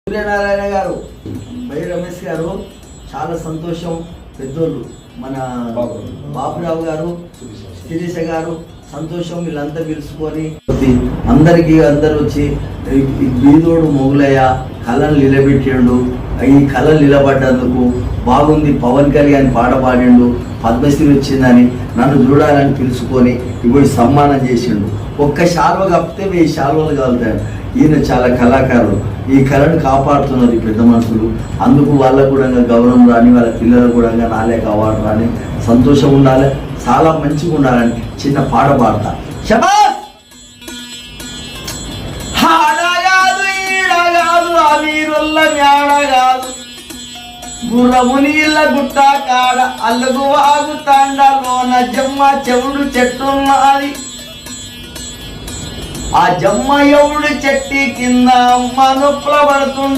సూర్యనారాయణ గారు, వై రమేష్ గారు చాలా సంతోషం. పెద్దోళ్ళు మన బాబురావు గారు, శిరీష గారు సంతోషం. వీళ్ళంతా పిలుచుకొని అందరూ వచ్చి బీదోడు మొగులయ్య కళను నిలబెట్టిండు. ఈ కళలు నిలబడ్డందుకు బాగుంది, పవన్ కళ్యాణ్ పాట పాడిండు, పద్మశ్రీ వచ్చిందని నన్ను చూడాలని పిలుచుకొని ఇప్పుడు సన్మానం చేసిండు. ఒక్క శాల్వ కప్పితే 1000 శాల్వలు కలుగుతాడు. ఈయన చాలా కళాకారులు, ఈ కళను కాపాడుతున్నారు ఈ పెద్ద మనుషులు. అందుకు వాళ్ళకు కూడా గౌరవం రాని, వాళ్ళ పిల్లలకు కూడా నాలేక అవార్డు రాని, సంతోషం ఉండాలి, చాలా మంచిగా ఉండాలని చిన్న పాట పాడతా. శబాష్! ఆడగాదు ఈడగాదు అమీరుల్ల మేడగాదు గుర్రమునీళ్ళ గుట్ట కాడ అల్లుగు వాగు తాండలోన జమ్మ చెవుడు చెట్టున్నది. ఆ జమ్మ ఎవడు చెట్టి కింద అమ్మ నొప్పుల పడుతుంది.